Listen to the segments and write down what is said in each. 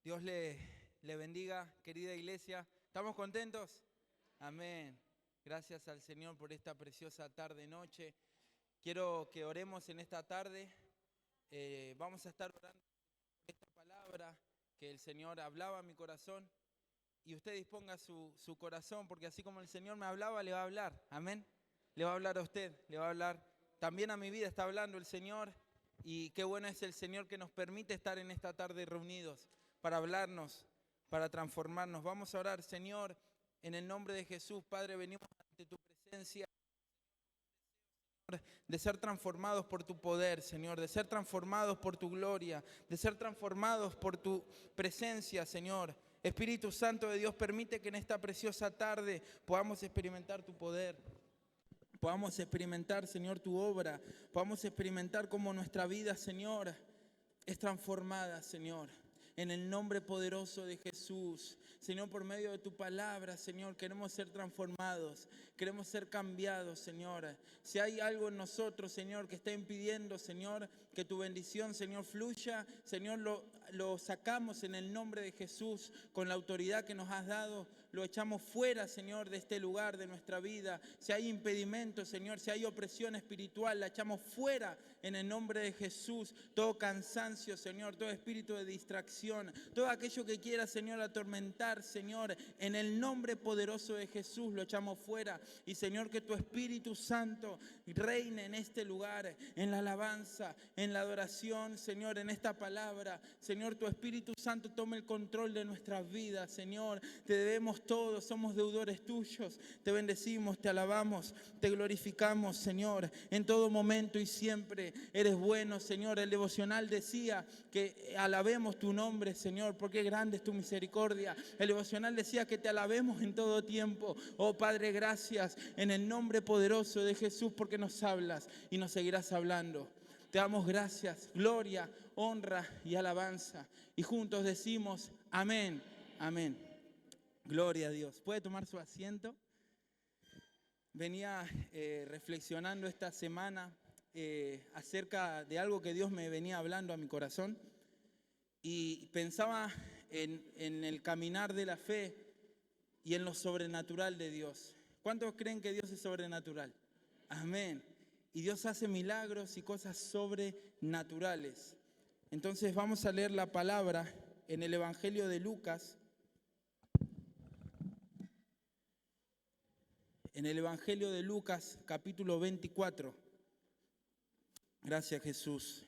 Dios le bendiga, querida iglesia. ¿Estamos contentos? Amén. Gracias al Señor por esta preciosa tarde-noche. Quiero que oremos en esta tarde. Vamos a estar orando por esta palabra que el Señor hablaba a mi corazón. Y usted disponga su corazón, porque así como el Señor me hablaba, le va a hablar. Amén. Le va a hablar a usted, le va a hablar. También a mi vida está hablando el Señor. Y qué bueno es el Señor que nos permite estar en esta tarde reunidos para hablarnos, para transformarnos. Vamos a orar, Señor, en el nombre de Jesús. Padre, venimos ante tu presencia de ser transformados por tu poder, Señor, de ser transformados por tu gloria, de ser transformados por tu presencia, Señor. Espíritu Santo de Dios, permite que en esta preciosa tarde podamos experimentar tu poder. Podamos experimentar, Señor, tu obra. Podamos experimentar cómo nuestra vida, Señor, es transformada, Señor. En el nombre poderoso de Jesús. Señor, por medio de tu palabra, Señor, queremos ser transformados. Queremos ser cambiados, Señor. Si hay algo en nosotros, Señor, que está impidiendo, Señor, que tu bendición, Señor, fluya, Señor, lo sacamos en el nombre de Jesús con la autoridad que nos has dado. Lo echamos fuera, Señor, de este lugar, de nuestra vida. Si hay impedimentos, Señor, si hay opresión espiritual, la echamos fuera en el nombre de Jesús. Todo cansancio, Señor, todo espíritu de distracción, todo aquello que quiera, Señor, atormentar, Señor, en el nombre poderoso de Jesús lo echamos fuera. Y, Señor, que tu Espíritu Santo reine en este lugar, en la alabanza, en la adoración, Señor, en esta palabra. Señor, tu Espíritu Santo tome el control de nuestras vidas, Señor. Te debemos todo, somos deudores tuyos. Te bendecimos, te alabamos, te glorificamos, Señor, en todo momento y siempre. Eres bueno, Señor. El devocional decía que alabemos tu nombre, Señor, porque grande es tu misericordia. El devocional decía que te alabemos en todo tiempo. Oh Padre, gracias en el nombre poderoso de Jesús, porque nos hablas y nos seguirás hablando. Te damos gracias, gloria, honra y alabanza. Y juntos decimos amén, amén. Gloria a Dios. ¿Puede tomar su asiento? Venía reflexionando esta semana acerca de algo que Dios me venía hablando a mi corazón y pensaba en el caminar de la fe y en lo sobrenatural de Dios. ¿Cuántos creen que Dios es sobrenatural? Amén. Y Dios hace milagros y cosas sobrenaturales. Entonces vamos a leer la palabra en el Evangelio de Lucas. En el Evangelio de Lucas, capítulo 24. Gracias, Jesús.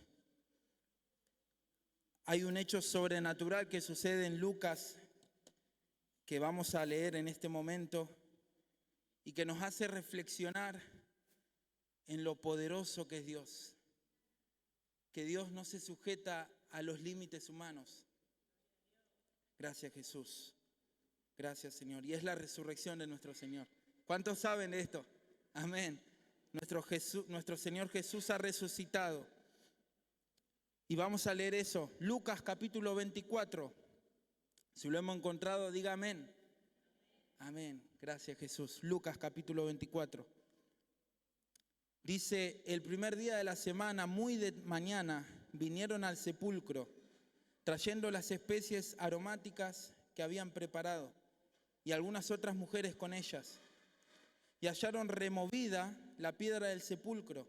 Hay un hecho sobrenatural que sucede en Lucas que vamos a leer en este momento y que nos hace reflexionar en lo poderoso que es Dios. Que Dios no se sujeta a los límites humanos. Gracias, Jesús. Gracias, Señor. Y es la resurrección de nuestro Señor. ¿Cuántos saben de esto? Amén. Nuestro Señor Jesús ha resucitado. Y vamos a leer eso. Lucas capítulo 24. Si lo hemos encontrado, diga amén. Amén. Gracias, Jesús. Lucas capítulo 24. Dice, el primer día de la semana, muy de mañana, vinieron al sepulcro, trayendo las especies aromáticas que habían preparado, y algunas otras mujeres con ellas. Y hallaron removida la piedra del sepulcro,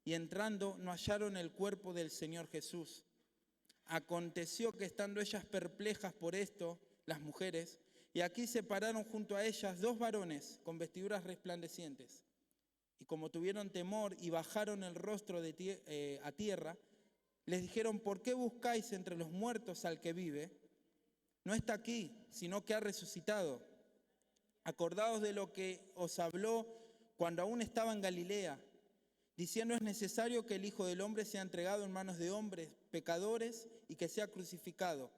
y entrando no hallaron el cuerpo del Señor Jesús. Aconteció que estando ellas perplejas por esto, las mujeres, y aquí se pararon junto a ellas dos varones con vestiduras resplandecientes. Y como tuvieron temor y bajaron el rostro a tierra, les dijeron, ¿por qué buscáis entre los muertos al que vive? No está aquí, sino que ha resucitado. Acordaos de lo que os habló cuando aún estaba en Galilea, diciendo, es necesario que el Hijo del Hombre sea entregado en manos de hombres pecadores y que sea crucificado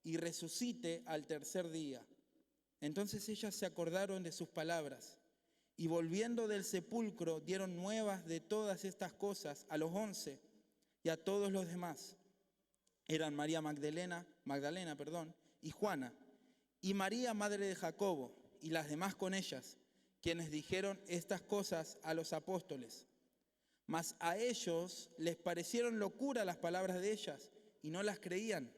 y resucite al tercer día. Entonces ellas se acordaron de sus palabras y volviendo del sepulcro dieron nuevas de todas estas cosas a los 11 y a todos los demás. Eran María Magdalena, y Juana, y María, madre de Jacobo, y las demás con ellas, quienes dijeron estas cosas a los apóstoles. Mas a ellos les parecieron locura las palabras de ellas, y no las creían.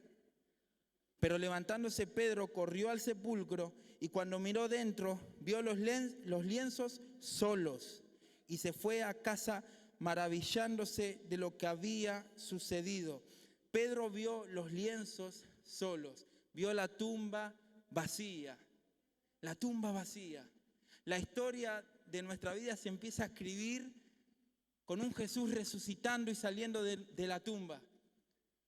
Pero levantándose Pedro corrió al sepulcro y cuando miró dentro vio los lienzos solos y se fue a casa maravillándose de lo que había sucedido. Pedro vio los lienzos solos, vio la tumba vacía, la tumba vacía. La historia de nuestra vida se empieza a escribir con un Jesús resucitando y saliendo de la tumba,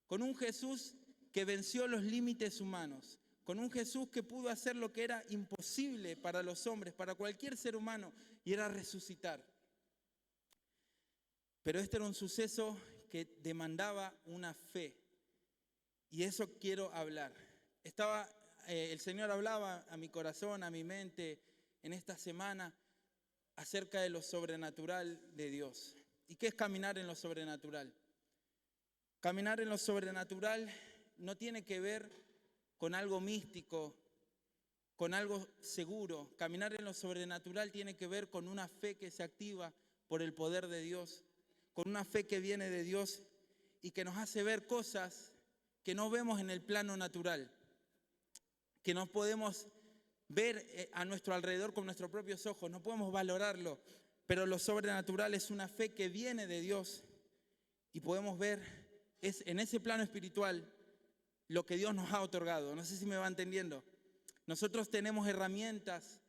con un Jesús que venció los límites humanos, con un Jesús que pudo hacer lo que era imposible para los hombres, para cualquier ser humano, y era resucitar. Pero este era un suceso que demandaba una fe, y eso quiero hablar. El Señor hablaba a mi corazón, a mi mente, en esta semana, acerca de lo sobrenatural de Dios. ¿Y qué es caminar en lo sobrenatural? Caminar en lo sobrenatural no tiene que ver con algo místico, con algo seguro. Caminar en lo sobrenatural tiene que ver con una fe que se activa por el poder de Dios, con una fe que viene de Dios y que nos hace ver cosas que no vemos en el plano natural, que no podemos ver a nuestro alrededor con nuestros propios ojos, no podemos valorarlo, pero lo sobrenatural es una fe que viene de Dios y podemos ver en ese plano espiritual lo que Dios nos ha otorgado. No sé si me va entendiendo. Nosotros tenemos herramientas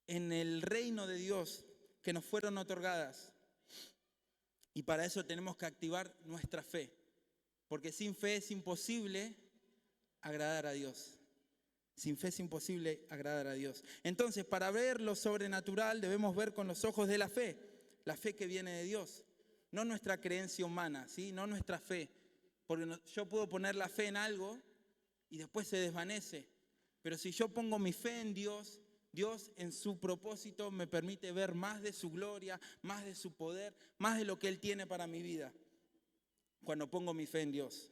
en el reino de Dios que nos fueron otorgadas y para eso tenemos que activar nuestra fe, porque sin fe es imposible agradar a Dios. Sin fe es imposible agradar a Dios. Entonces, para ver lo sobrenatural debemos ver con los ojos de la fe que viene de Dios, no nuestra creencia humana, ¿sí? No nuestra fe, porque yo puedo poner la fe en algo y después se desvanece, pero si yo pongo mi fe en Dios, Dios en su propósito me permite ver más de su gloria, más de su poder, más de lo que Él tiene para mi vida, cuando pongo mi fe en Dios.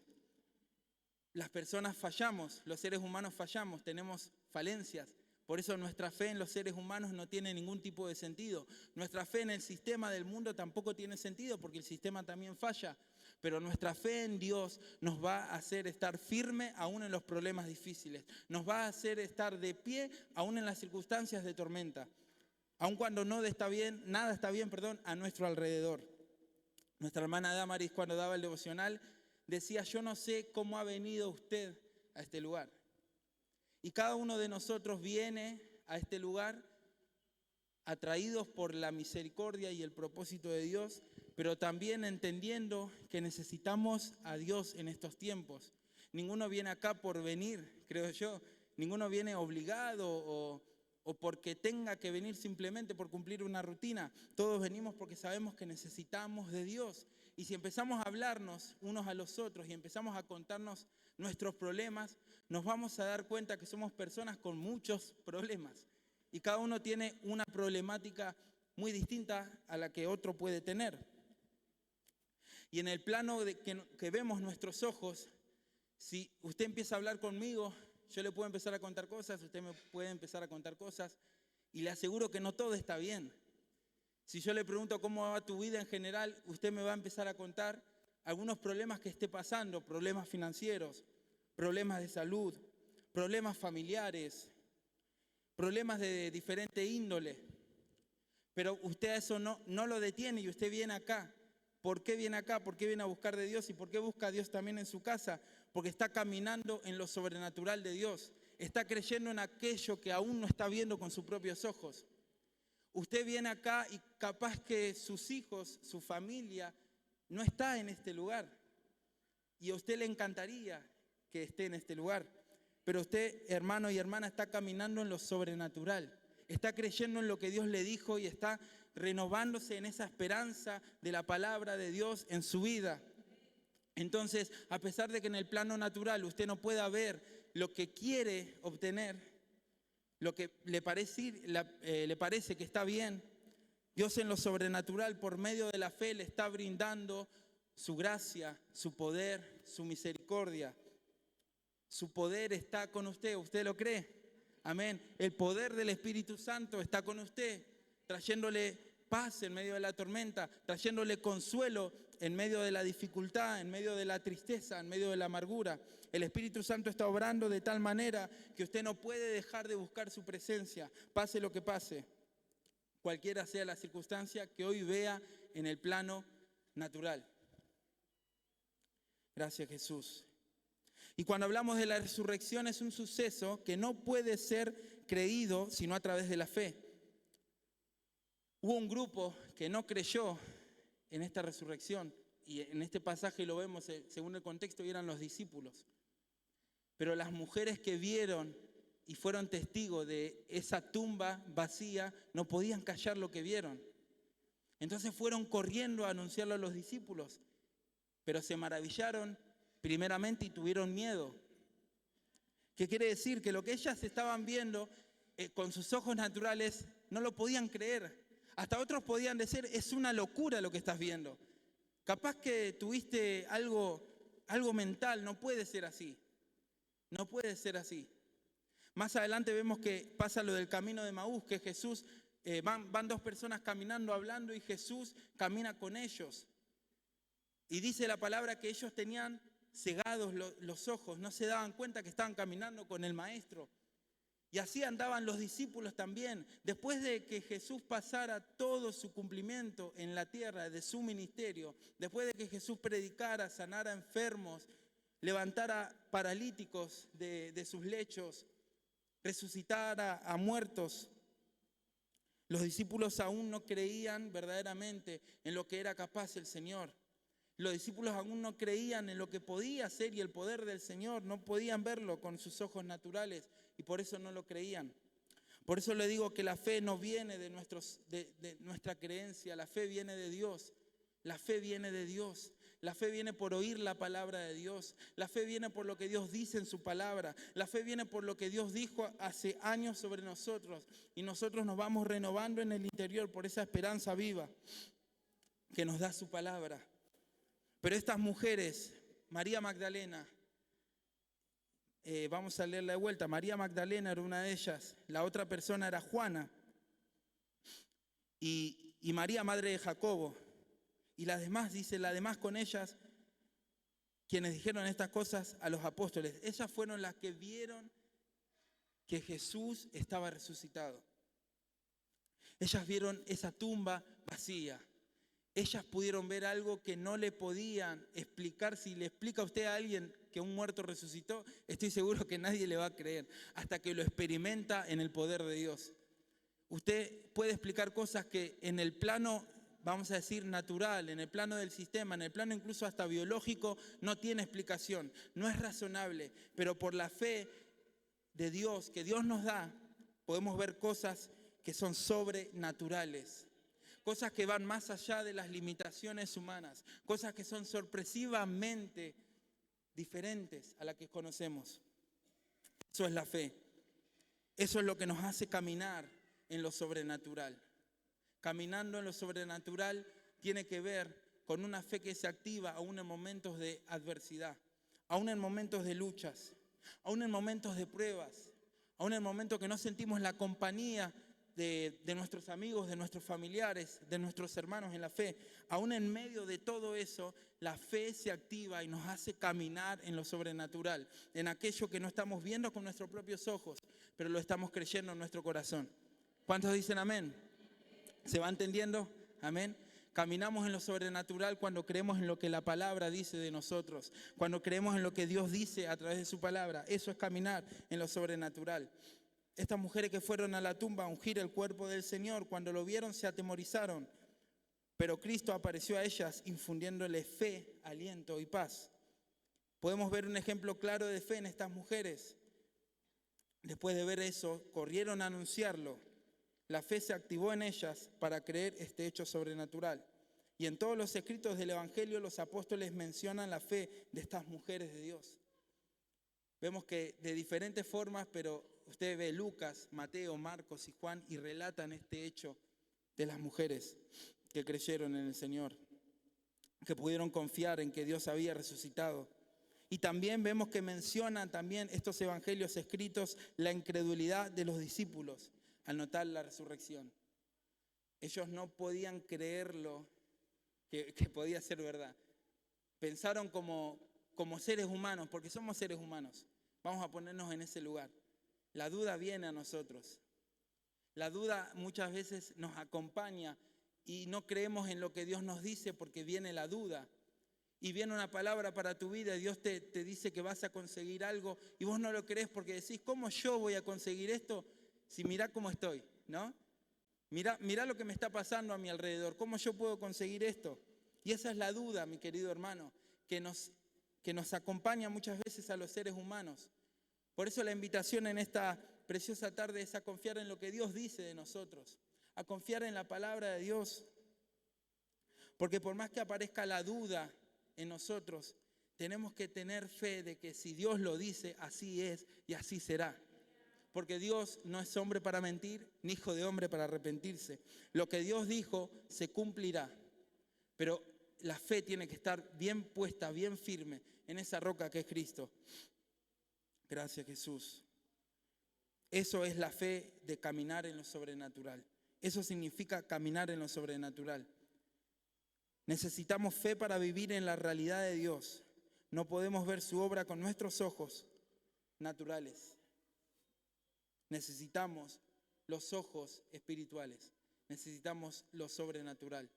Las personas fallamos, los seres humanos fallamos, tenemos falencias. Por eso nuestra fe en los seres humanos no tiene ningún tipo de sentido. Nuestra fe en el sistema del mundo tampoco tiene sentido porque el sistema también falla. Pero nuestra fe en Dios nos va a hacer estar firme aún en los problemas difíciles. Nos va a hacer estar de pie aún en las circunstancias de tormenta. Aun cuando nada está bien, a nuestro alrededor. Nuestra hermana Damaris, cuando daba el devocional, decía: yo no sé cómo ha venido usted a este lugar. Y cada uno de nosotros viene a este lugar atraídos por la misericordia y el propósito de Dios, pero también entendiendo que necesitamos a Dios en estos tiempos. Ninguno viene acá por venir, creo yo. Ninguno viene obligado o porque tenga que venir simplemente por cumplir una rutina. Todos venimos porque sabemos que necesitamos de Dios. Y si empezamos a hablarnos unos a los otros y empezamos a contarnos nuestros problemas, nos vamos a dar cuenta que somos personas con muchos problemas. Y cada uno tiene una problemática muy distinta a la que otro puede tener. Y en el plano de que vemos nuestros ojos, si usted empieza a hablar conmigo, yo le puedo empezar a contar cosas, usted me puede empezar a contar cosas, y le aseguro que no todo está bien. Si yo le pregunto cómo va tu vida en general, usted me va a empezar a contar algunos problemas que esté pasando, problemas financieros, problemas de salud, problemas familiares, problemas de diferente índole. Pero usted a eso no lo detiene y usted viene acá. ¿Por qué viene acá? ¿Por qué viene a buscar de Dios? ¿Y por qué busca a Dios también en su casa? Porque está caminando en lo sobrenatural de Dios. Está creyendo en aquello que aún no está viendo con sus propios ojos. Usted viene acá y capaz que sus hijos, su familia, no está en este lugar. Y a usted le encantaría que esté en este lugar. Pero usted, hermano y hermana, está caminando en lo sobrenatural. Está creyendo en lo que Dios le dijo y está renovándose en esa esperanza de la palabra de Dios en su vida. Entonces, a pesar de que en el plano natural usted no pueda ver lo que quiere obtener, lo que le parece que está bien, Dios en lo sobrenatural, por medio de la fe, le está brindando su gracia, su poder, su misericordia. Su poder está con usted. ¿Usted lo cree? Amén. El poder del Espíritu Santo está con usted, trayéndole paz en medio de la tormenta, trayéndole consuelo en medio de la dificultad, en medio de la tristeza, en medio de la amargura. El Espíritu Santo está obrando de tal manera que usted no puede dejar de buscar su presencia, pase lo que pase, cualquiera sea la circunstancia que hoy vea en el plano natural. Gracias, Jesús. Y cuando hablamos de la resurrección, es un suceso que no puede ser creído sino a través de la fe. Hubo un grupo que no creyó en esta resurrección, y en este pasaje lo vemos según el contexto, y eran los discípulos. Pero las mujeres que vieron y fueron testigos de esa tumba vacía no podían callar lo que vieron. Entonces fueron corriendo a anunciarlo a los discípulos, pero se maravillaron primeramente y tuvieron miedo. ¿Qué quiere decir? Que lo que ellas estaban viendo con sus ojos naturales no lo podían creer. Hasta otros podían decir, es una locura lo que estás viendo. Capaz que tuviste algo mental, no puede ser así. No puede ser así. Más adelante vemos que pasa lo del camino de Emaús, que Jesús, van dos personas caminando, hablando, y Jesús camina con ellos. Y dice la palabra que ellos tenían cegados los ojos, no se daban cuenta que estaban caminando con el Maestro. Y así andaban los discípulos también. Después de que Jesús pasara todo su cumplimiento en la tierra de su ministerio, después de que Jesús predicara, sanara enfermos, levantara paralíticos de sus lechos, resucitara a muertos, los discípulos aún no creían verdaderamente en lo que era capaz el Señor. Los discípulos aún no creían en lo que podía ser y el poder del Señor. No podían verlo con sus ojos naturales y por eso no lo creían. Por eso le digo que la fe no viene de nuestra creencia, la fe viene de Dios. La fe viene de Dios. La fe viene por oír la palabra de Dios. La fe viene por lo que Dios dice en su palabra. La fe viene por lo que Dios dijo hace años sobre nosotros. Y nosotros nos vamos renovando en el interior por esa esperanza viva que nos da su palabra. Pero estas mujeres, María Magdalena, vamos a leerla de vuelta. María Magdalena era una de ellas. La otra persona era Juana. Y María, madre de Jacobo. Y las demás, dice, las demás con ellas, quienes dijeron estas cosas a los apóstoles. Ellas fueron las que vieron que Jesús estaba resucitado. Ellas vieron esa tumba vacía. Ellas pudieron ver algo que no le podían explicar. Si le explica a usted a alguien que un muerto resucitó, estoy seguro que nadie le va a creer hasta que lo experimenta en el poder de Dios. Usted puede explicar cosas que en el plano, vamos a decir, natural, en el plano del sistema, en el plano incluso hasta biológico, no tiene explicación, no es razonable, pero por la fe de Dios, que Dios nos da, podemos ver cosas que son sobrenaturales. Cosas que van más allá de las limitaciones humanas, cosas que son sorpresivamente diferentes a las que conocemos. Eso es la fe. Eso es lo que nos hace caminar en lo sobrenatural. Caminando en lo sobrenatural tiene que ver con una fe que se activa aún en momentos de adversidad, aún en momentos de luchas, aún en momentos de pruebas, aún en momentos que no sentimos la compañía de nuestros amigos, de nuestros familiares, de nuestros hermanos en la fe. Aún en medio de todo eso, la fe se activa y nos hace caminar en lo sobrenatural, en aquello que no estamos viendo con nuestros propios ojos, pero lo estamos creyendo en nuestro corazón. ¿Cuántos dicen amén? ¿Se va entendiendo? Amén. Caminamos en lo sobrenatural cuando creemos en lo que la palabra dice de nosotros, cuando creemos en lo que Dios dice a través de su palabra. Eso es caminar en lo sobrenatural. Estas mujeres que fueron a la tumba a ungir el cuerpo del Señor, cuando lo vieron se atemorizaron, pero Cristo apareció a ellas infundiéndole fe, aliento y paz. Podemos ver un ejemplo claro de fe en estas mujeres. Después de ver eso, corrieron a anunciarlo. La fe se activó en ellas para creer este hecho sobrenatural. Y en todos los escritos del Evangelio los apóstoles mencionan la fe de estas mujeres de Dios. Vemos que de diferentes formas, pero usted ve Lucas, Mateo, Marcos y Juan y relatan este hecho de las mujeres que creyeron en el Señor, que pudieron confiar en que Dios había resucitado. Y también vemos que mencionan también estos evangelios escritos la incredulidad de los discípulos al notar la resurrección. Ellos no podían creerlo que podía ser verdad. Pensaron como seres humanos, porque somos seres humanos. Vamos a ponernos en ese lugar. La duda viene a nosotros. La duda muchas veces nos acompaña y no creemos en lo que Dios nos dice porque viene la duda. Y viene una palabra para tu vida y Dios te dice que vas a conseguir algo y vos no lo crees porque decís, ¿cómo yo voy a conseguir esto si mirá cómo estoy? ¿No? Mirá lo que me está pasando a mi alrededor. ¿Cómo yo puedo conseguir esto? Y esa es la duda, mi querido hermano, que nos acompaña muchas veces a los seres humanos. Por eso la invitación en esta preciosa tarde es a confiar en lo que Dios dice de nosotros, a confiar en la palabra de Dios. Porque por más que aparezca la duda en nosotros, tenemos que tener fe de que si Dios lo dice, así es y así será. Porque Dios no es hombre para mentir, ni hijo de hombre para arrepentirse. Lo que Dios dijo se cumplirá. Pero la fe tiene que estar bien puesta, bien firme en esa roca que es Cristo. Gracias, Jesús. Eso es la fe de caminar en lo sobrenatural. Eso significa caminar en lo sobrenatural. Necesitamos fe para vivir en la realidad de Dios. No podemos ver su obra con nuestros ojos naturales. Necesitamos los ojos espirituales. Necesitamos lo sobrenatural.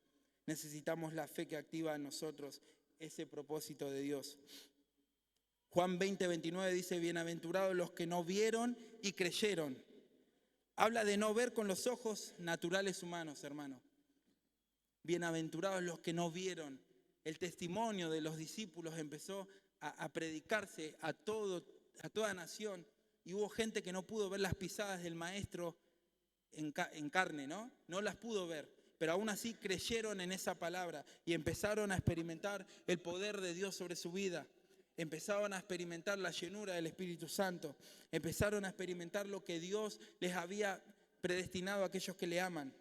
Necesitamos la fe que activa en nosotros ese propósito de Dios. Juan 20:29 dice, bienaventurados los que no vieron y creyeron. Habla de no ver con los ojos naturales humanos, hermano. Bienaventurados los que no vieron. El testimonio de los discípulos empezó a predicarse a toda nación. Y hubo gente que no pudo ver las pisadas del maestro en carne, ¿no? No las pudo ver. Pero aún así creyeron en esa palabra y empezaron a experimentar el poder de Dios sobre su vida. Empezaron a experimentar la llenura del Espíritu Santo. Empezaron a experimentar lo que Dios les había predestinado a aquellos que le aman.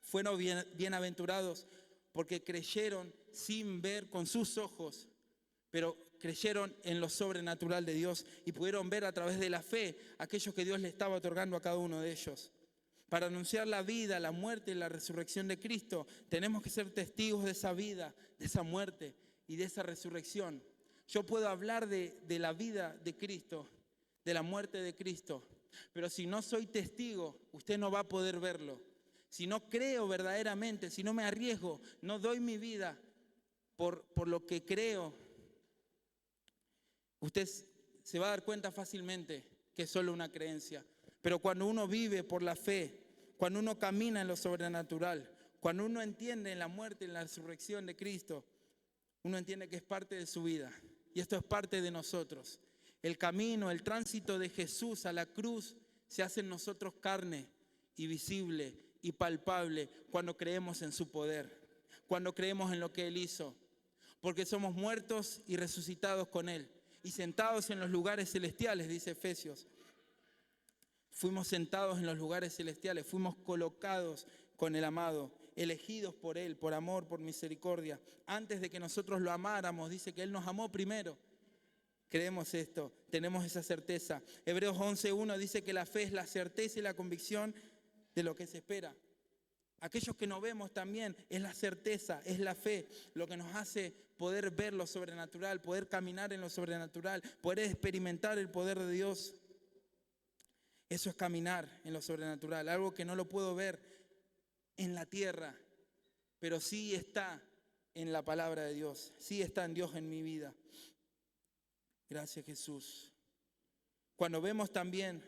Fueron bienaventurados porque creyeron sin ver con sus ojos, pero creyeron en lo sobrenatural de Dios y pudieron ver a través de la fe aquello que Dios le estaba otorgando a cada uno de ellos. Para anunciar la vida, la muerte y la resurrección de Cristo, tenemos que ser testigos de esa vida, de esa muerte y de esa resurrección. Yo puedo hablar de la vida de Cristo, de la muerte de Cristo, pero si no soy testigo, usted no va a poder verlo. Si no creo verdaderamente, si no me arriesgo, no doy mi vida por lo que creo, usted se va a dar cuenta fácilmente que es solo una creencia. Pero cuando uno vive por la fe, cuando uno camina en lo sobrenatural, cuando uno entiende en la muerte y en la resurrección de Cristo, uno entiende que es parte de su vida. Y esto es parte de nosotros. El camino, el tránsito de Jesús a la cruz se hace en nosotros carne y visible y palpable cuando creemos en su poder, cuando creemos en lo que Él hizo. Porque somos muertos y resucitados con Él y sentados en los lugares celestiales, dice Efesios. Fuimos sentados en los lugares celestiales, fuimos colocados con el amado, elegidos por Él, por amor, por misericordia. Antes de que nosotros lo amáramos, dice que Él nos amó primero. Creemos esto, tenemos esa certeza. Hebreos 11:1 dice que la fe es la certeza y la convicción de lo que se espera. Aquellos que no vemos también es la certeza, es la fe, lo que nos hace poder ver lo sobrenatural, poder caminar en lo sobrenatural, poder experimentar el poder de Dios. Eso es caminar en lo sobrenatural, algo que no lo puedo ver en la tierra, pero sí está en la palabra de Dios, sí está en Dios en mi vida. Gracias, Jesús. Cuando vemos también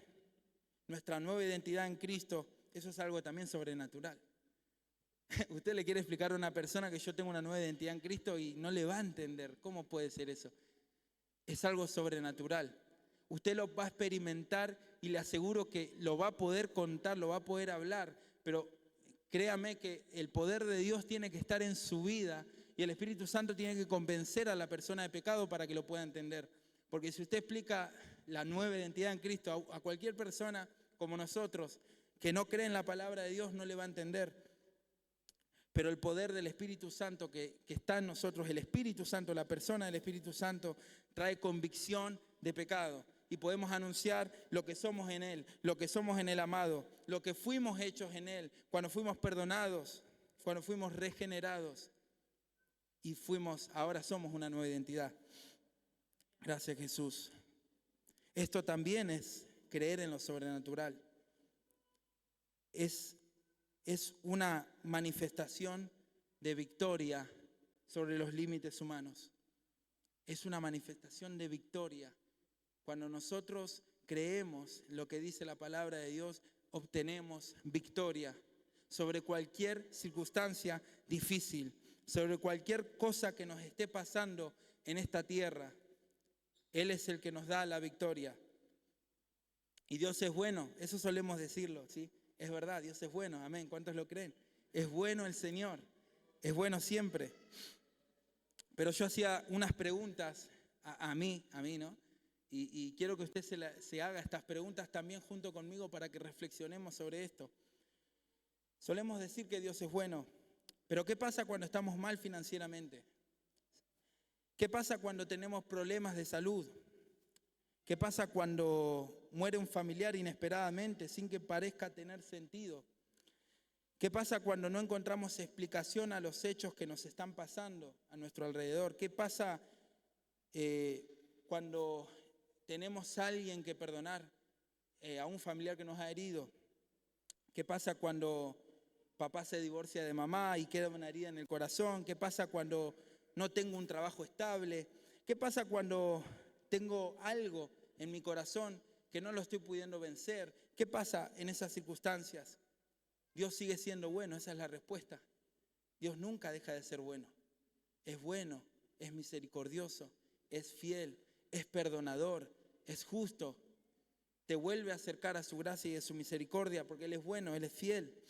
nuestra nueva identidad en Cristo, eso es algo también sobrenatural. Usted le quiere explicar a una persona que yo tengo una nueva identidad en Cristo y no le va a entender. ¿Cómo puede ser eso? Es algo sobrenatural. Usted lo va a experimentar y le aseguro que lo va a poder contar, lo va a poder hablar, pero créame que el poder de Dios tiene que estar en su vida y el Espíritu Santo tiene que convencer a la persona de pecado para que lo pueda entender. Porque si usted explica la nueva identidad en Cristo a cualquier persona como nosotros que no cree en la palabra de Dios, no le va a entender. Pero el poder del Espíritu Santo que está en nosotros, el Espíritu Santo, la persona del Espíritu Santo, trae convicción de pecado. y podemos anunciar lo que somos en Él, lo que somos en el amado, lo que fuimos hechos en Él, cuando fuimos perdonados, cuando fuimos regenerados y ahora somos una nueva identidad. Gracias, Jesús. Esto también es creer en lo sobrenatural. Es una manifestación de victoria sobre los límites humanos. Es una manifestación de victoria. Cuando nosotros creemos lo que dice la palabra de Dios, obtenemos victoria sobre cualquier circunstancia difícil, sobre cualquier cosa que nos esté pasando en esta tierra. Él es el que nos da la victoria. Y Dios es bueno, eso solemos decirlo, ¿sí? Es verdad, Dios es bueno, amén. ¿Cuántos lo creen? Es bueno el Señor, es bueno siempre. Pero yo hacía unas preguntas a mí, ¿no? Y quiero que usted se haga estas preguntas también junto conmigo para que reflexionemos sobre esto. Solemos decir que Dios es bueno, pero ¿qué pasa cuando estamos mal financieramente? ¿Qué pasa cuando tenemos problemas de salud? ¿Qué pasa cuando muere un familiar inesperadamente sin que parezca tener sentido? ¿Qué pasa cuando no encontramos explicación a los hechos que nos están pasando a nuestro alrededor? ¿Qué pasa cuando tenemos a alguien que perdonar, a un familiar que nos ha herido? ¿Qué pasa cuando papá se divorcia de mamá y queda una herida en el corazón? ¿Qué pasa cuando no tengo un trabajo estable? ¿Qué pasa cuando tengo algo en mi corazón que no lo estoy pudiendo vencer? ¿Qué pasa en esas circunstancias? Dios sigue siendo bueno, esa es la respuesta. Dios nunca deja de ser bueno. Es bueno, es misericordioso, es fiel, es perdonador, es justo. Te vuelve a acercar a su gracia y a su misericordia porque Él es bueno, Él es fiel.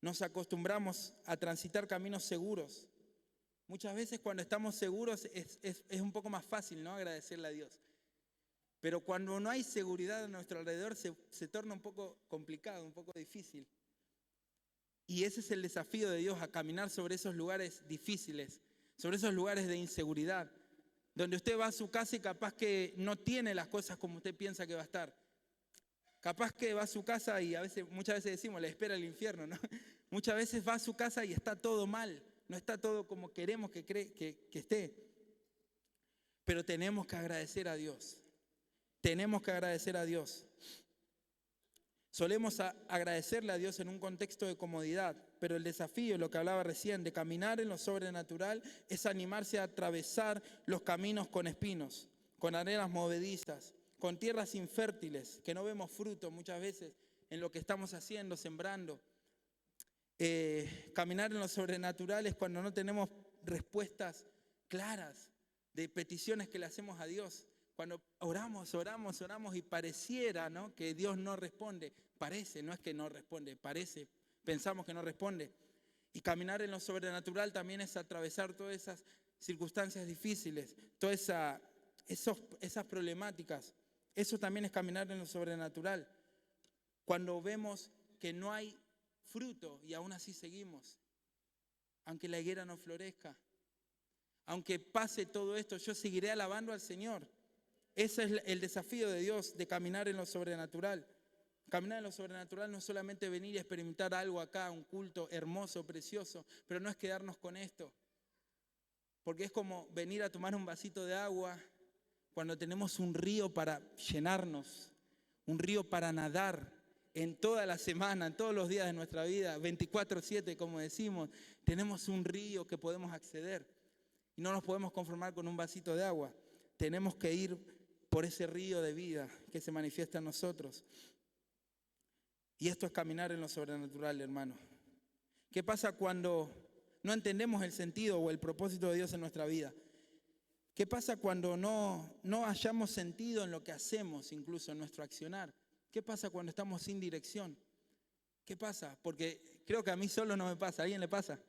Nos acostumbramos a transitar caminos seguros. Muchas veces cuando estamos seguros es un poco más fácil, ¿no? Agradecerle a Dios. Pero cuando no hay seguridad a nuestro alrededor se torna un poco complicado, un poco difícil. Y ese es el desafío de Dios, a caminar sobre esos lugares difíciles, sobre esos lugares de inseguridad, donde usted va a su casa y capaz que no tiene las cosas como usted piensa que va a estar. Capaz que va a su casa y muchas veces decimos, le espera el infierno, ¿no? Muchas veces va a su casa y está todo mal, no está todo como queremos que esté. Pero tenemos que agradecer a Dios, tenemos que agradecer a Dios. Solemos agradecerle a Dios en un contexto de comodidad, pero el desafío, lo que hablaba recién, de caminar en lo sobrenatural, es animarse a atravesar los caminos con espinos, con arenas movedizas, con tierras infértiles, que no vemos fruto muchas veces en lo que estamos haciendo, sembrando. Caminar en lo sobrenatural es cuando no tenemos respuestas claras de peticiones que le hacemos a Dios. Cuando oramos y pareciera, ¿no?, que Dios no responde. Parece, no es que no responde, parece, pensamos que no responde. Y caminar en lo sobrenatural también es atravesar todas esas circunstancias difíciles, todas esas problemáticas. Eso también es caminar en lo sobrenatural. Cuando vemos que no hay fruto y aún así seguimos, aunque la higuera no florezca, aunque pase todo esto, yo seguiré alabando al Señor. Ese es el desafío de Dios, de caminar en lo sobrenatural. Caminar en lo sobrenatural no es solamente venir y experimentar algo acá, un culto hermoso, precioso, pero no es quedarnos con esto. Porque es como venir a tomar un vasito de agua cuando tenemos un río para llenarnos, un río para nadar en toda la semana, en todos los días de nuestra vida, 24/7 como decimos, tenemos un río que podemos acceder y no nos podemos conformar con un vasito de agua. Tenemos que ir por ese río de vida que se manifiesta en nosotros. Y esto es caminar en lo sobrenatural, hermano. ¿Qué pasa cuando no entendemos el sentido o el propósito de Dios en nuestra vida? ¿Qué pasa cuando no hallamos sentido en lo que hacemos, incluso en nuestro accionar? ¿Qué pasa cuando estamos sin dirección? ¿Qué pasa? Porque creo que a mí solo no me pasa. ¿A alguien le pasa?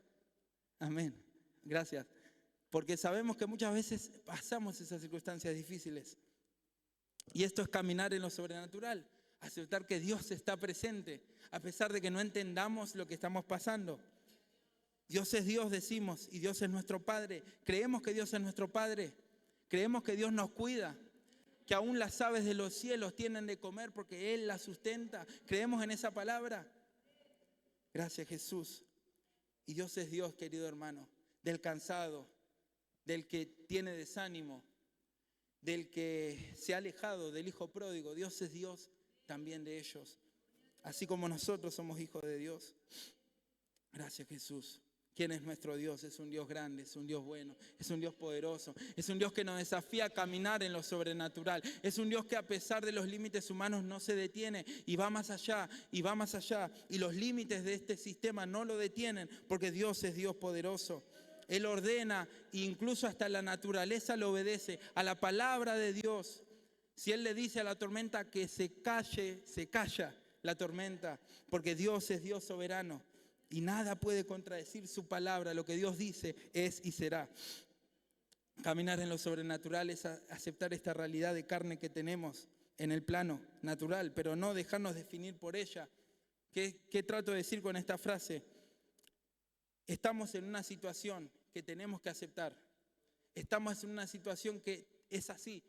Amén. Gracias. Porque sabemos que muchas veces pasamos esas circunstancias difíciles. Y esto es caminar en lo sobrenatural. Aceptar que Dios está presente, a pesar de que no entendamos lo que estamos pasando. Dios es Dios, decimos, y Dios es nuestro Padre. Creemos que Dios es nuestro Padre. Creemos que Dios nos cuida, que aún las aves de los cielos tienen de comer porque Él las sustenta. ¿Creemos en esa palabra? Gracias, Jesús. Y Dios es Dios, querido hermano, del cansado, del que tiene desánimo, del que se ha alejado, del hijo pródigo. Dios es Dios también de ellos, así como nosotros somos hijos de Dios. Gracias, Jesús. ¿Quién es nuestro Dios? Es un Dios grande, es un Dios bueno, es un Dios poderoso, es un Dios que nos desafía a caminar en lo sobrenatural, es un Dios que a pesar de los límites humanos no se detiene y va más allá, y va más allá, y los límites de este sistema no lo detienen, porque Dios es Dios poderoso. Él ordena, e incluso hasta la naturaleza le obedece a la palabra de Dios. Si Él le dice a la tormenta que se calle, se calla la tormenta, porque Dios es Dios soberano. Y nada puede contradecir su palabra. Lo que Dios dice es y será. Caminar en lo sobrenatural es aceptar esta realidad de carne que tenemos en el plano natural, pero no dejarnos definir por ella. ¿Qué trato de decir con esta frase? Estamos en una situación que tenemos que aceptar. Estamos en una situación que es así.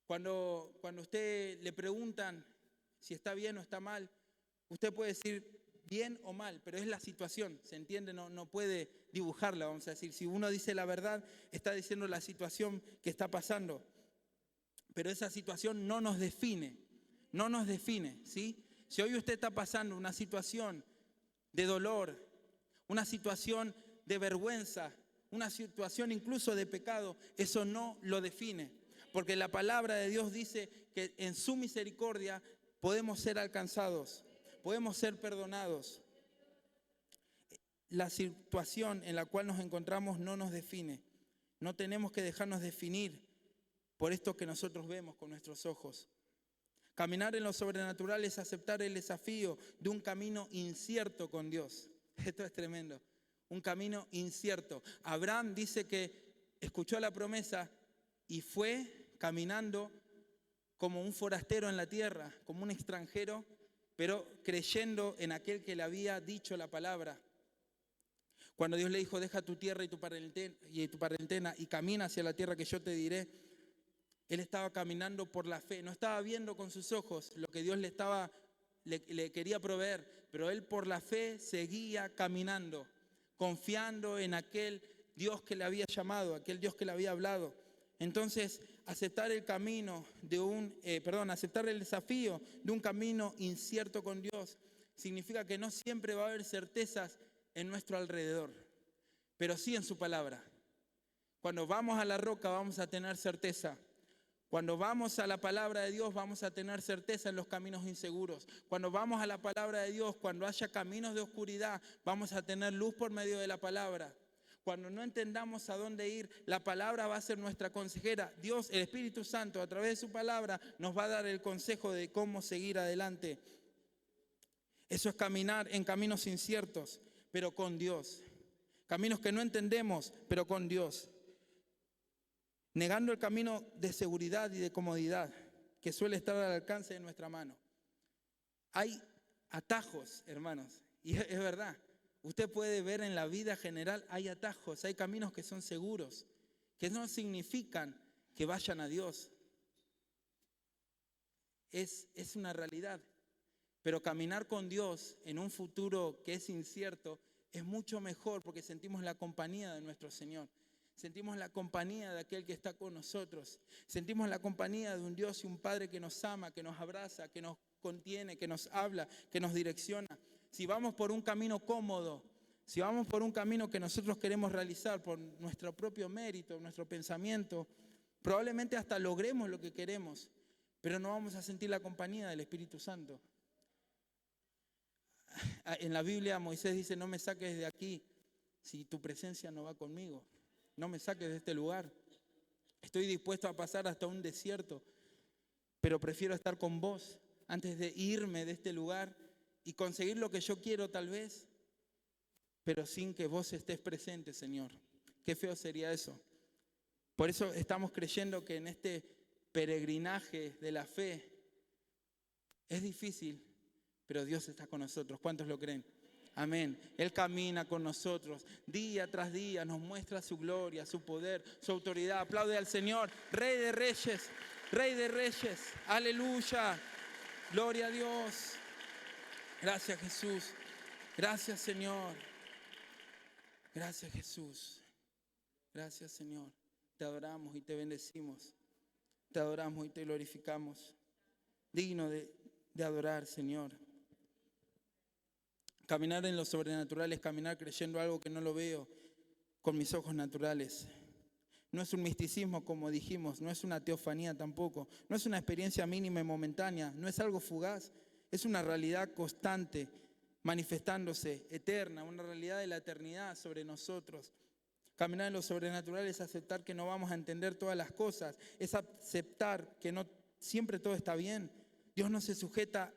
Cuando usted le preguntan si está bien o está mal, usted puede decir bien o mal, pero es la situación, ¿se entiende? No puede dibujarla, vamos a decir. Si uno dice la verdad, está diciendo la situación que está pasando. Pero esa situación no nos define, ¿sí? Si hoy usted está pasando una situación de dolor, una situación de vergüenza, una situación incluso de pecado, eso no lo define. Porque la palabra de Dios dice que en su misericordia podemos ser alcanzados. Podemos ser perdonados. La situación en la cual nos encontramos no nos define. No tenemos que dejarnos definir por esto que nosotros vemos con nuestros ojos. Caminar en lo sobrenatural es aceptar el desafío de un camino incierto con Dios. Esto es tremendo. Un camino incierto. Abraham dice que escuchó la promesa y fue caminando como un forastero en la tierra, como un extranjero, pero creyendo en aquel que le había dicho la palabra. Cuando Dios le dijo, deja tu tierra y tu parentela y camina hacia la tierra que yo te diré, él estaba caminando por la fe, no estaba viendo con sus ojos lo que Dios le quería proveer, pero él por la fe seguía caminando, confiando en aquel Dios que le había llamado, aquel Dios que le había hablado. Entonces, aceptar el desafío de un camino incierto con Dios significa que no siempre va a haber certezas en nuestro alrededor, pero sí en su palabra. Cuando vamos a la roca vamos a tener certeza. Cuando vamos a la palabra de Dios vamos a tener certeza en los caminos inseguros. Cuando vamos a la palabra de Dios, cuando haya caminos de oscuridad, vamos a tener luz por medio de la palabra. Cuando no entendamos a dónde ir, la palabra va a ser nuestra consejera. Dios, el Espíritu Santo, a través de su palabra, nos va a dar el consejo de cómo seguir adelante. Eso es caminar en caminos inciertos, pero con Dios. Caminos que no entendemos, pero con Dios. Negando el camino de seguridad y de comodidad que suele estar al alcance de nuestra mano. Hay atajos, hermanos, y es verdad. Usted puede ver en la vida general, hay atajos, hay caminos que son seguros, que no significan que vayan a Dios. Es una realidad. Pero caminar con Dios en un futuro que es incierto es mucho mejor porque sentimos la compañía de nuestro Señor. Sentimos la compañía de aquel que está con nosotros. Sentimos la compañía de un Dios y un Padre que nos ama, que nos abraza, que nos contiene, que nos habla, que nos direcciona. Si vamos por un camino cómodo, si vamos por un camino que nosotros queremos realizar por nuestro propio mérito, nuestro pensamiento, probablemente hasta logremos lo que queremos, pero no vamos a sentir la compañía del Espíritu Santo. En la Biblia Moisés dice, no me saques de aquí si tu presencia no va conmigo. No me saques de este lugar. Estoy dispuesto a pasar hasta un desierto, pero prefiero estar con vos antes de irme de este lugar y conseguir lo que yo quiero tal vez, pero sin que vos estés presente, Señor. Qué feo sería eso. Por eso estamos creyendo que en este peregrinaje de la fe es difícil, pero Dios está con nosotros. ¿Cuántos lo creen? Amén. Él camina con nosotros día tras día, nos muestra su gloria, su poder, su autoridad. Aplaude al Señor, Rey de Reyes, Rey de Reyes. Aleluya. Gloria a Dios. Gracias, Jesús. Gracias, Señor. Gracias, Jesús. Gracias, Señor. Te adoramos y te bendecimos. Te adoramos y te glorificamos. Digno de adorar, Señor. Caminar en lo sobrenatural es caminar creyendo algo que no lo veo con mis ojos naturales. No es un misticismo, como dijimos, no es una teofanía tampoco, no es una experiencia mínima y momentánea, no es algo fugaz, es una realidad constante, manifestándose, eterna, una realidad de la eternidad sobre nosotros. Caminar en lo sobrenatural es aceptar que no vamos a entender todas las cosas, es aceptar que no siempre todo está bien. Dios no se sujeta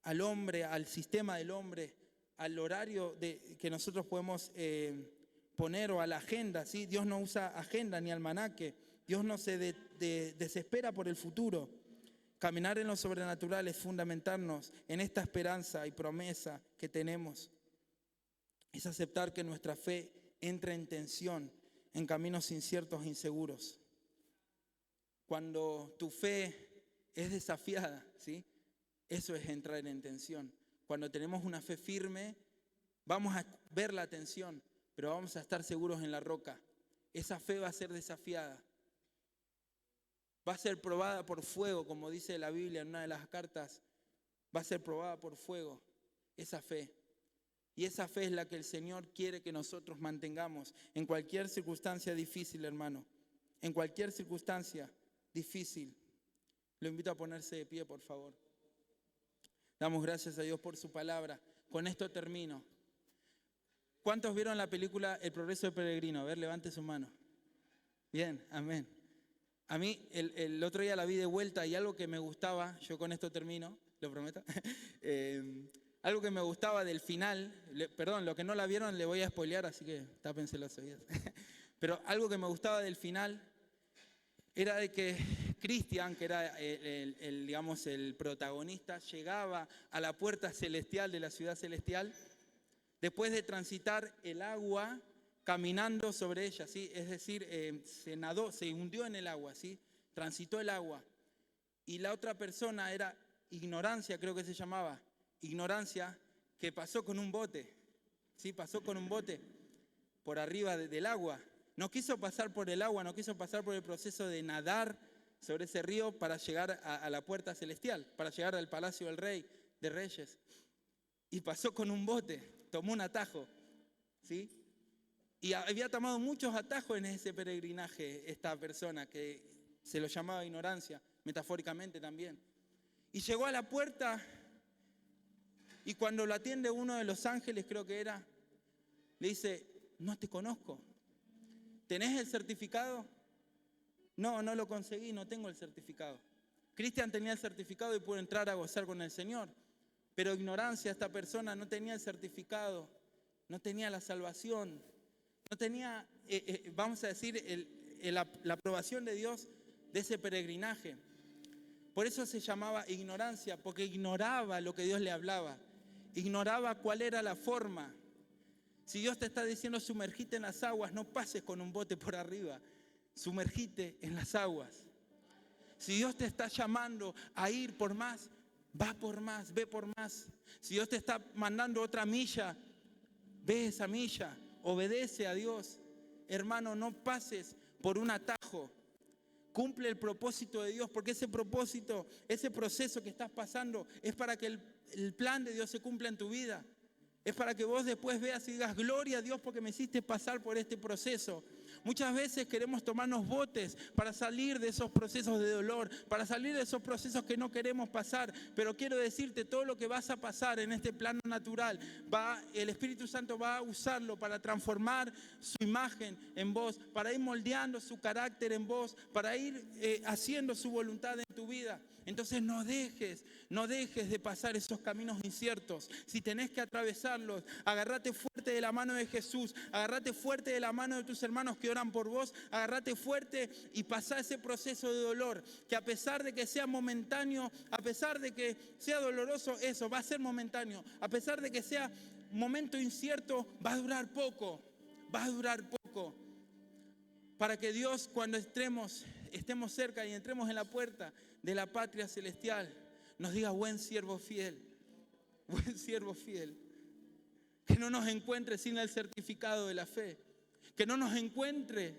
al hombre, al sistema del hombre, al horario que nosotros podemos poner o a la agenda, ¿sí? Dios no usa agenda ni almanaque. Dios no se desespera por el futuro. Caminar en lo sobrenatural es fundamentarnos en esta esperanza y promesa que tenemos. Es aceptar que nuestra fe entra en tensión en caminos inciertos e inseguros. Cuando tu fe es desafiada, ¿sí? Eso es entrar en tensión. Cuando tenemos una fe firme, vamos a ver la tensión, pero vamos a estar seguros en la roca. Esa fe va a ser desafiada. Va a ser probada por fuego, como dice la Biblia en una de las cartas. Va a ser probada por fuego, esa fe. Y esa fe es la que el Señor quiere que nosotros mantengamos en cualquier circunstancia difícil, hermano. En cualquier circunstancia difícil. Lo invito a ponerse de pie, por favor. Damos gracias a Dios por su palabra. Con esto termino. ¿Cuántos vieron la película El progreso del peregrino? A ver, levante su mano. Bien, amén. A mí el otro día la vi de vuelta y algo que me gustaba, yo con esto termino, lo prometo, algo que me gustaba del final, perdón, los que no la vieron le voy a spoilear, así que tápense los oídos. Pero algo que me gustaba del final era de que Cristian, que era digamos, el protagonista, llegaba a la puerta celestial de la ciudad celestial después de transitar el agua caminando sobre ella, ¿sí? Es decir, se nadó, se hundió en el agua, ¿sí? Transitó el agua. Y la otra persona era ignorancia, creo que se llamaba, ignorancia, que pasó con un bote, ¿sí? Pasó con un bote por arriba del agua. No quiso pasar por el agua, no quiso pasar por el proceso de nadar sobre ese río para llegar a la puerta celestial, para llegar al palacio del rey de reyes. Y pasó con un bote, tomó un atajo, ¿sí? Y había tomado muchos atajos en ese peregrinaje esta persona que se lo llamaba ignorancia, metafóricamente también. Y llegó a la puerta y cuando lo atiende uno de los ángeles, creo que era, le dice, no te conozco. ¿Tenés el certificado? No, no lo conseguí, no tengo el certificado. Cristian tenía el certificado y pudo entrar a gozar con el Señor. Pero ignorancia, esta persona no tenía el certificado, no tenía la salvación, no tenía, vamos a decir, la aprobación de Dios de ese peregrinaje. Por eso se llamaba ignorancia, porque ignoraba lo que Dios le hablaba, ignoraba cuál era la forma. Si Dios te está diciendo sumergite en las aguas, no pases con un bote por arriba, sumergite en las aguas. Si Dios te está llamando a ir por más, va por más, ve por más. Si Dios te está mandando otra milla, ve esa milla, obedece a Dios. Hermano, no pases por un atajo. Cumple el propósito de Dios, porque ese propósito, ese proceso que estás pasando es para que el plan de Dios se cumpla en tu vida. Es para que vos después veas y digas, gloria a Dios porque me hiciste pasar por este proceso. Muchas veces queremos tomarnos botes para salir de esos procesos de dolor, para salir de esos procesos que no queremos pasar. Pero quiero decirte, todo lo que vas a pasar en este plano natural, el Espíritu Santo va a usarlo para transformar su imagen en vos, para ir moldeando su carácter en vos, para ir haciendo su voluntad en tu vida. Entonces no dejes de pasar esos caminos inciertos. Si tenés que atravesarlos, agárrate fuerte de la mano de Jesús, agárrate fuerte de la mano de tus hermanos que oran por vos, agárrate fuerte y pasá ese proceso de dolor, que a pesar de que sea momentáneo, a pesar de que sea doloroso, eso va a ser momentáneo, a pesar de que sea momento incierto, va a durar poco, para que Dios, cuando estemos cerca y entremos en la puerta de la patria celestial, nos diga: buen siervo fiel, buen siervo fiel. Que no nos encuentre sin el certificado de la fe, que no nos encuentre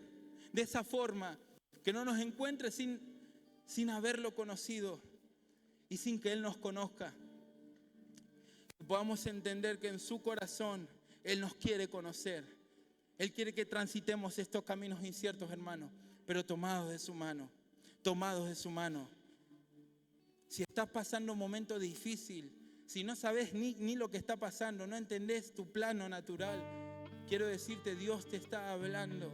de esa forma, que no nos encuentre sin haberlo conocido y sin que Él nos conozca. Que podamos entender que en su corazón Él nos quiere conocer. Él quiere que transitemos estos caminos inciertos, hermanos, pero tomados de su mano, tomados de su mano. Si estás pasando un momento difícil, si no sabes ni lo que está pasando, no entendés tu plano natural, quiero decirte, Dios te está hablando.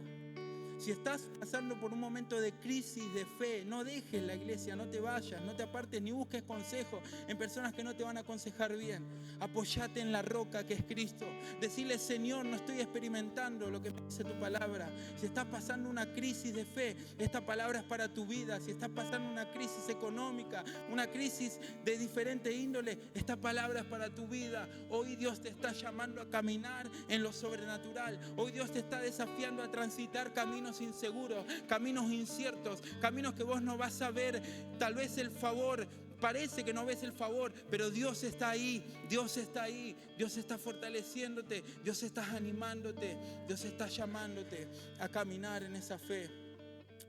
Si estás pasando por un momento de crisis de fe, no dejes la iglesia, no te vayas, no te apartes ni busques consejo en personas que no te van a aconsejar bien. Apóyate en la roca que es Cristo. Decirle: Señor, no estoy experimentando lo que me dice tu palabra. Si estás pasando una crisis de fe, esta palabra es para tu vida. Si estás pasando una crisis económica, una crisis de diferente índole, esta palabra es para tu vida. Hoy Dios te está llamando a caminar en lo sobrenatural. Hoy Dios te está desafiando a transitar caminos inseguros, caminos inciertos, caminos que vos no vas a ver tal vez el favor. Parece que no ves el favor, pero Dios está ahí, Dios está ahí, Dios está fortaleciéndote, Dios está animándote, Dios está llamándote a caminar en esa fe.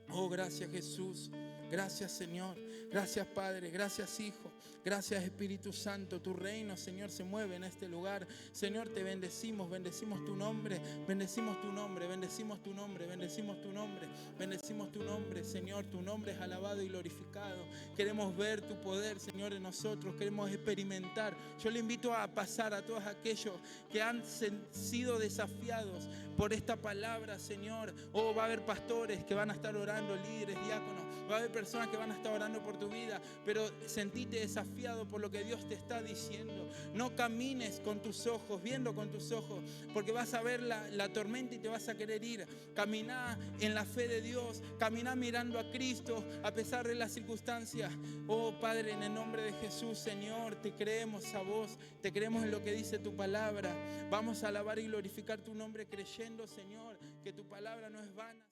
Oh, gracias Jesús, gracias Señor, gracias Padre, gracias Hijo, gracias Espíritu Santo. Tu reino, Señor, se mueve en este lugar. Señor, te bendecimos, bendecimos tu nombre, bendecimos tu nombre, bendecimos tu nombre, bendecimos tu nombre, bendecimos tu nombre. Señor, tu nombre es alabado y glorificado. Queremos ver tu poder, Señor, en nosotros, queremos experimentar. Yo le invito a pasar a todos aquellos que han sido desafiados por esta palabra, Señor. Oh, va a haber pastores que van a estar orando, líderes, diáconos. Va a haber personas que van a estar orando por tu vida, pero sentite desafiado por lo que Dios te está diciendo. No camines con tus ojos, viendo con tus ojos, porque vas a ver la tormenta y te vas a querer ir. Camina en la fe de Dios, camina mirando a Cristo a pesar de las circunstancias. Oh Padre, en el nombre de Jesús, Señor, te creemos a vos, te creemos en lo que dice tu palabra. Vamos a alabar y glorificar tu nombre creyendo, Señor, que tu palabra no es vana.